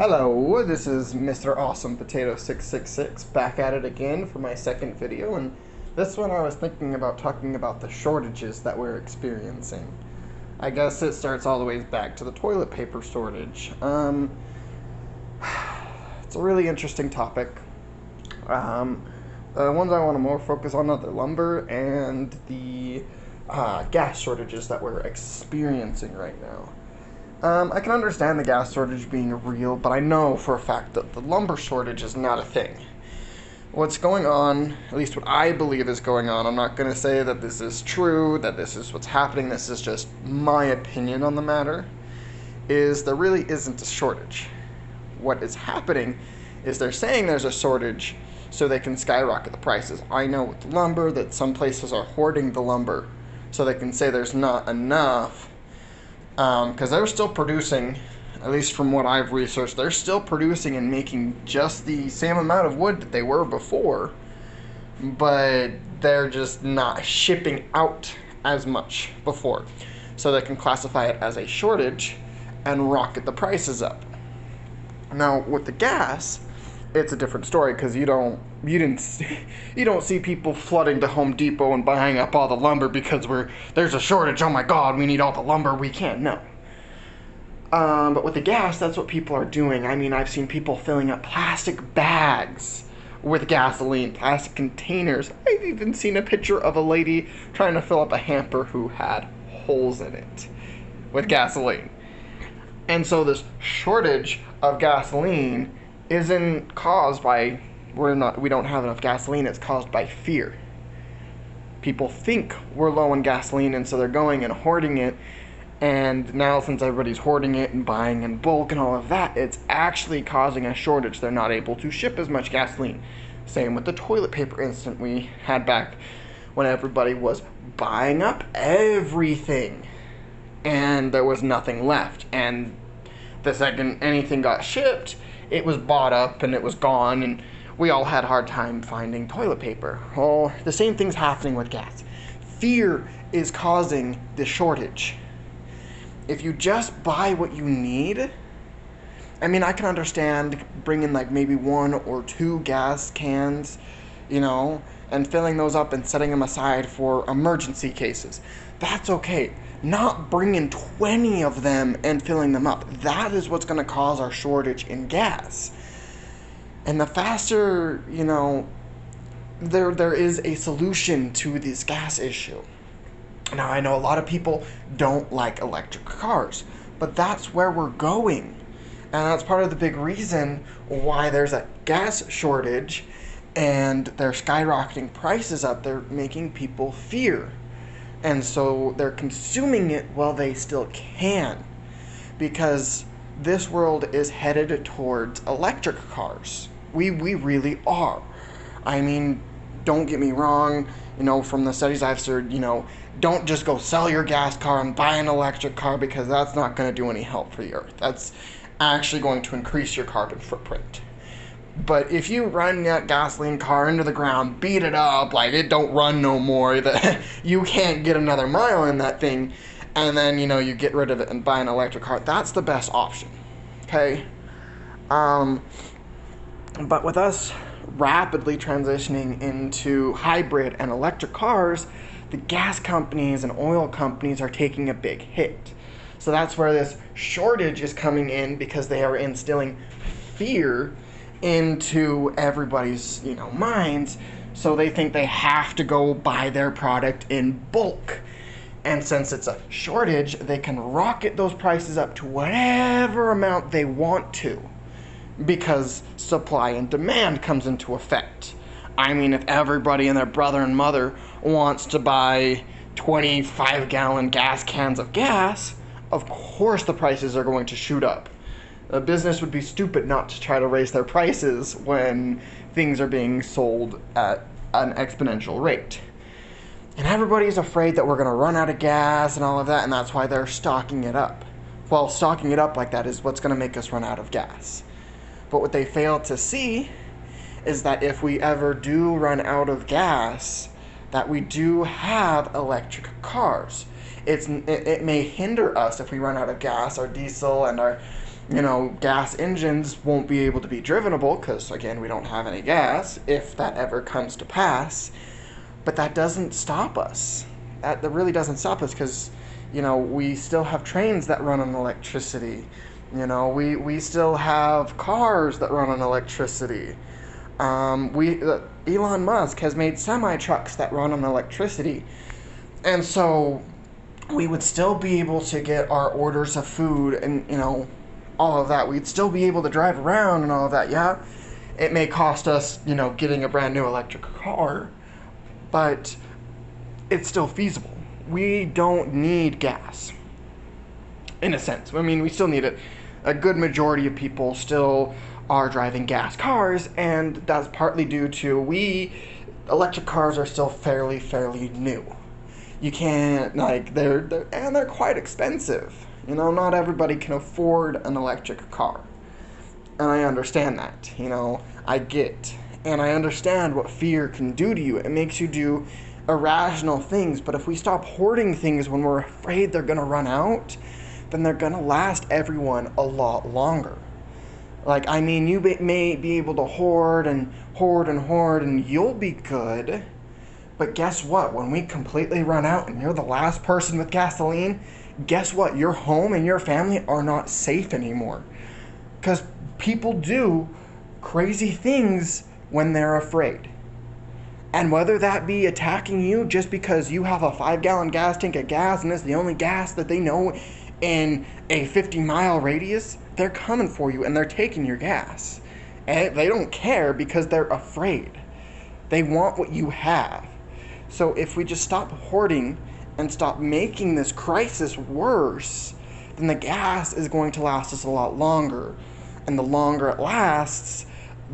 Hello, this is Mr. Awesome Potato 666 back at it again for my second video, and this one I was thinking about talking about the shortages that we're experiencing. I guess it starts all the way back to the toilet paper shortage. It's a really interesting topic. The ones I want to more focus on are the lumber and the gas shortages that we're experiencing right now. I can understand the gas shortage being real, but I know for a fact that the lumber shortage is not a thing. What's going on, at least what I believe is going on, I'm not going to say that this is true, that this is what's happening, this is just my opinion on the matter, is there really isn't a shortage. What is happening is they're saying there's a shortage so they can skyrocket the prices. I know with lumber that some places are hoarding the lumber so they can say there's not enough. Because they're still producing, at least from what I've researched, they're still producing and making just the same amount of wood that they were before, but they're just not shipping out as much before. So they can classify it as a shortage and rocket the prices up. Now, with the gas, it's a different story because you don't see people flooding to Home Depot and buying up all the lumber because there's a shortage. Oh my God, we need all the lumber we can. No. But with the gas, that's what people are doing. I mean, I've seen people filling up plastic bags with gasoline, plastic containers. I've even seen a picture of a lady trying to fill up a hamper who had holes in it with gasoline. And so this shortage of gasoline isn't caused by we don't have enough gasoline. It's caused by fear. People think we're low on gasoline, and so they're going and hoarding it. And now, since everybody's hoarding it and buying in bulk and all of that, it's actually causing a shortage. They're not able to ship as much gasoline. Same with the toilet paper incident we had back when everybody was buying up everything and there was nothing left. And the second anything got shipped, it was bought up and it was gone, and we all had a hard time finding toilet paper. Well, the same thing's happening with gas. Fear is causing the shortage. If you just buy what you need, I mean, I can understand bringing like maybe 1 or 2 gas cans, and filling those up and setting them aside for emergency cases. That's okay. Not bringing 20 of them and filling them up. That is what's going to cause our shortage in gas. And the faster, there is a solution to this gas issue. Now, I know a lot of people don't like electric cars, but that's where we're going. And that's part of the big reason why there's a gas shortage and they're skyrocketing prices up. They're making people fear. And so they're consuming it while they still can. Because this world is headed towards electric cars. We really are. I mean, don't get me wrong, from the studies I've heard, don't just go sell your gas car and buy an electric car, because that's not going to do any help for the earth. That's actually going to increase your carbon footprint. But if you run that gasoline car into the ground, beat it up, like it don't run no more, that you can't get another mile in that thing, and then, you get rid of it and buy an electric car, that's the best option. Okay? But with us rapidly transitioning into hybrid and electric cars, the gas companies and oil companies are taking a big hit. So that's where this shortage is coming in, because they are instilling fear into everybody's, minds. So they think they have to go buy their product in bulk. And since it's a shortage, they can rocket those prices up to whatever amount they want to, because supply and demand comes into effect. I mean, if everybody and their brother and mother wants to buy 25-gallon gas cans of gas, of course the prices are going to shoot up. A business would be stupid not to try to raise their prices when things are being sold at an exponential rate. And everybody's afraid that we're going to run out of gas and all of that, and that's why they're stocking it up. Well, stocking it up like that is what's going to make us run out of gas. But what they fail to see is that if we ever do run out of gas, that we do have electric cars. It may hinder us if we run out of gas, our diesel and our gas engines won't be able to be drivenable because, again, we don't have any gas, if that ever comes to pass. But that doesn't stop us. That really doesn't stop us because, we still have trains that run on electricity. We still have cars that run on electricity. Elon Musk has made semi-trucks that run on electricity. And so we would still be able to get our orders of food and, all of that. We'd still be able to drive around and all of that. Yeah, it may cost us, getting a brand new electric car, but it's still feasible. We don't need gas, in a sense. I mean, we still need it. A good majority of people still are driving gas cars, and that's partly due to electric cars are still fairly new. You can't, they're quite expensive. Not everybody can afford an electric car. And I understand that, I get. And I understand what fear can do to you. It makes you do irrational things. But if we stop hoarding things when we're afraid they're going to run out, then they're going to last everyone a lot longer. You may be able to hoard and you'll be good. But guess what? When we completely run out and you're the last person with gasoline, guess what? Your home and your family are not safe anymore. Because people do crazy things when they're afraid. And whether that be attacking you just because you have a 5-gallon gas tank of gas and it's the only gas that they know in a 50-mile radius, they're coming for you and they're taking your gas. And they don't care because they're afraid. They want what you have. So if we just stop hoarding and stop making this crisis worse, then the gas is going to last us a lot longer. And the longer it lasts,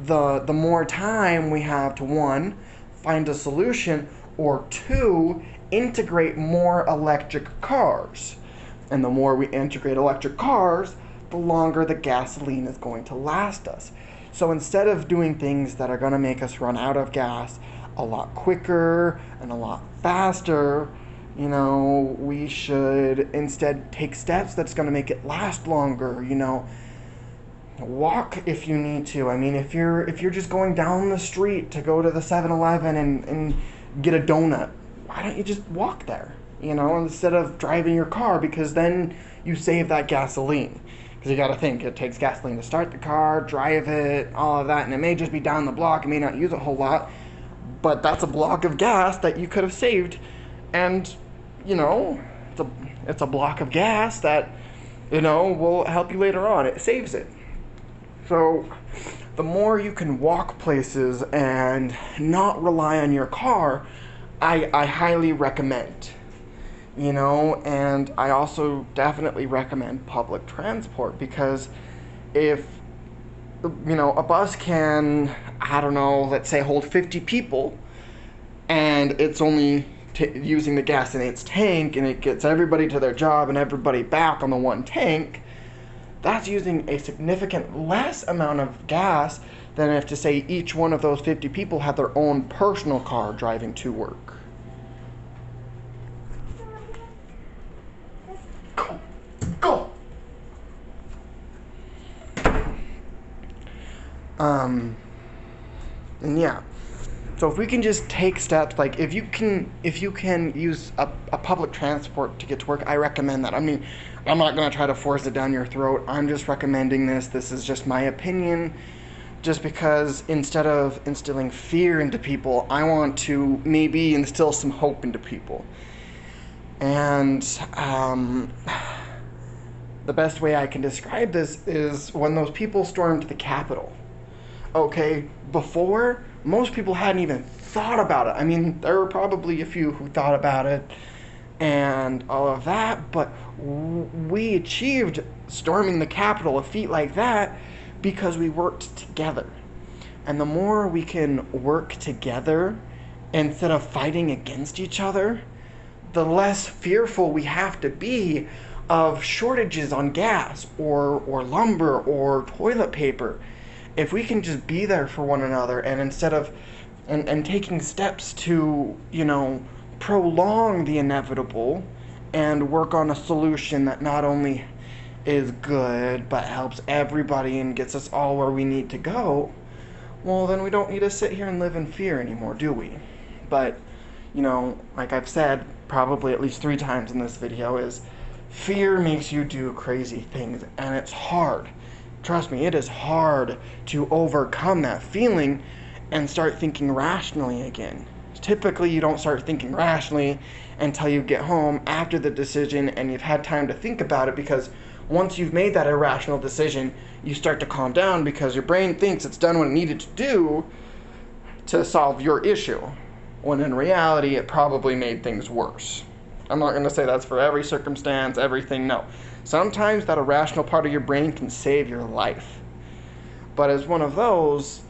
the more time we have to, 1, find a solution, or 2, integrate more electric cars. And the more we integrate electric cars, the longer the gasoline is going to last us. So instead of doing things that are going to make us run out of gas a lot quicker and a lot faster, we should instead take steps that's going to make it last longer. Walk if you need to. I mean, if you're just going down the street to go to the 7-Eleven and get a donut, why don't you just walk there? Instead of driving your car, because then you save that gasoline. Because you got to think, it takes gasoline to start the car, drive it, all of that, and it may just be down the block. It may not use a whole lot, but that's a block of gas that you could have saved. And it's a block of gas that will help you later on. It saves it. So the more you can walk places and not rely on your car, I highly recommend. And I also definitely recommend public transport, because if a bus can, let's say hold 50 people, and it's only using the gas in its tank, and it gets everybody to their job and everybody back on the one tank, that's using a significant less amount of gas than if, to say, each one of those 50 people had their own personal car driving to work. Go! And yeah. So if we can just take steps, like if you can use a public transport to get to work, I recommend that. I mean, I'm not going to try to force it down your throat. I'm just recommending this. This is just my opinion. Just because instead of instilling fear into people, I want to maybe instill some hope into people. And the best way I can describe this is when those people stormed the Capitol. Okay, before, most people hadn't even thought about it. I mean, there were probably a few who thought about it and all of that, but we achieved storming the Capitol, a feat like that, because we worked together. And the more we can work together instead of fighting against each other, the less fearful we have to be of shortages on gas or lumber or toilet paper. If we can just be there for one another, and instead of and taking steps to, prolong the inevitable and work on a solution that not only is good but helps everybody and gets us all where we need to go, well, then we don't need to sit here and live in fear anymore, do we? But, you know, like I've said probably at least 3 times in this video, is fear makes you do crazy things, and it's hard. Trust me, it is hard to overcome that feeling and start thinking rationally again. Typically, you don't start thinking rationally until you get home after the decision and you've had time to think about it, because once you've made that irrational decision, you start to calm down because your brain thinks it's done what it needed to do to solve your issue, when in reality, it probably made things worse. I'm not going to say that's for every circumstance, everything, no. Sometimes that irrational part of your brain can save your life. But as one of those,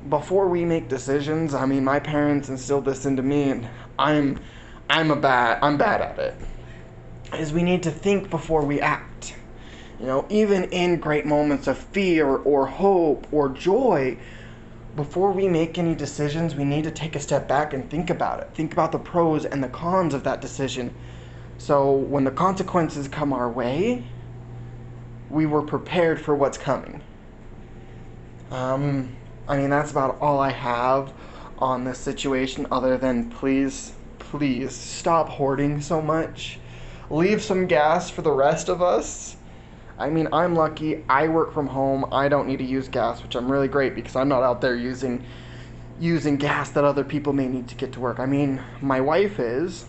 before we make decisions, I mean, my parents instilled this into me, and I'm bad at it, is we need to think before we act. You know, even in great moments of fear or hope or joy, before we make any decisions, we need to take a step back and think about it. Think about the pros and the cons of that decision. So when the consequences come our way, we were prepared for what's coming. I mean, that's about all I have on this situation, other than please stop hoarding so much. Leave some gas for the rest of us. I mean, I'm lucky. I work from home. I don't need to use gas, which I'm really great, because I'm not out there using gas that other people may need to get to work. I mean, my wife is,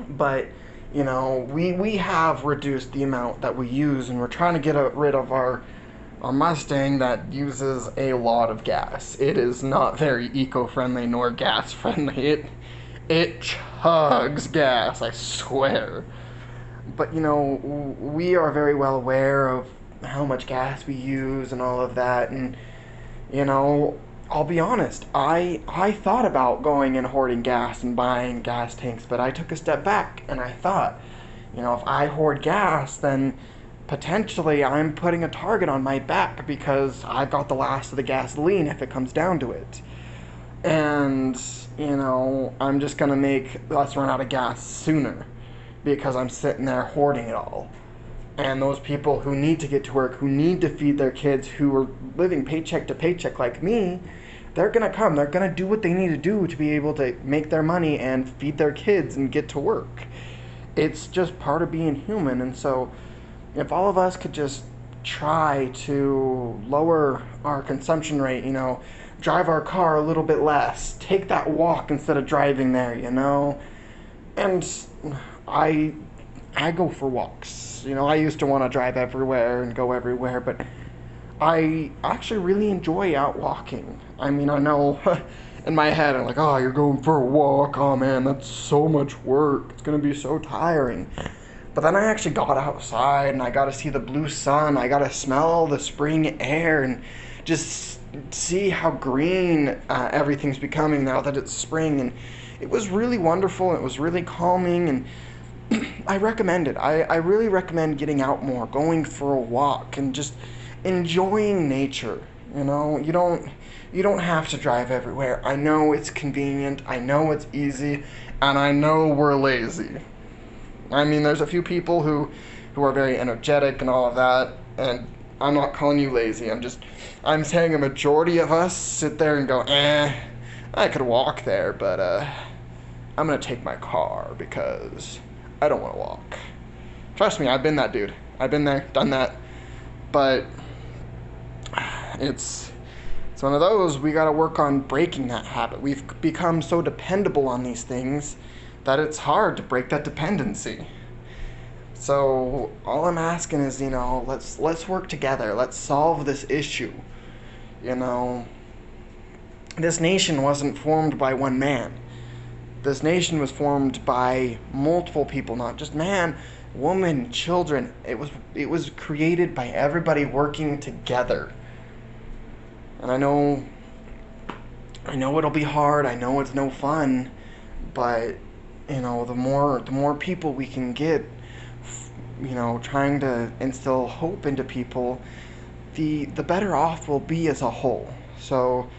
but, you know, we have reduced the amount that we use, and we're trying to get rid of our Mustang that uses a lot of gas. It is not very eco-friendly nor gas-friendly. It chugs gas, I swear. But, you know, we are very well aware of how much gas we use and all of that. And, you know, I'll be honest, I thought about going and hoarding gas and buying gas tanks, but I took a step back and I thought, you know, if I hoard gas, then potentially I'm putting a target on my back, because I've got the last of the gasoline if it comes down to it. And, you know, I'm just going to make us run out of gas sooner, because I'm sitting there hoarding it all. And those people who need to get to work, who need to feed their kids, who are living paycheck to paycheck like me, they're going to come. They're going to do what they need to do to be able to make their money and feed their kids and get to work. It's just part of being human. And so if all of us could just try to lower our consumption rate, you know, drive our car a little bit less, take that walk instead of driving there, you know. And I go for walks. You know, I used to want to drive everywhere and go everywhere, but I actually really enjoy out walking. I mean, I know in my head I'm like, oh, you're going for a walk, oh man, that's so much work, it's gonna be so tiring. But then I actually got outside and I got to see the blue sun, I got to smell the spring air and just see how green everything's becoming now that it's spring. And it was really wonderful, it was really calming, and I recommend it. I really recommend getting out more, going for a walk, and just enjoying nature. You know, you don't have to drive everywhere. I know it's convenient, I know it's easy, and I know we're lazy. I mean, there's a few people who are very energetic and all of that, and I'm not calling you lazy. I'm saying a majority of us sit there and go, I could walk there, but I'm gonna take my car because I don't want to walk. Trust me, I've been that dude. I've been there, done that. But it's one of those, we got to work on breaking that habit. We've become so dependable on these things that it's hard to break that dependency. So all I'm asking is, you know, let's work together. Let's solve this issue. You know, this nation wasn't formed by one man. This nation was formed by multiple people, not just man, woman, children. It was created by everybody working together. And I know it'll be hard. I know it's no fun, but you know, the more people we can get, you know, trying to instill hope into people, the better off we'll be as a whole. So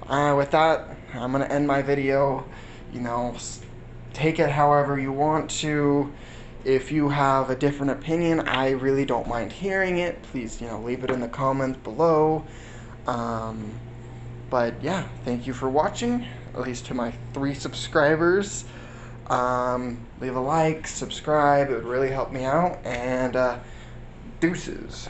with that, I'm gonna end my video. You know, take it however you want to. If you have a different opinion, I really don't mind hearing it. Please, leave it in the comments below. But yeah, thank you for watching, at least to my 3 subscribers. Leave a like, subscribe, it would really help me out, and deuces.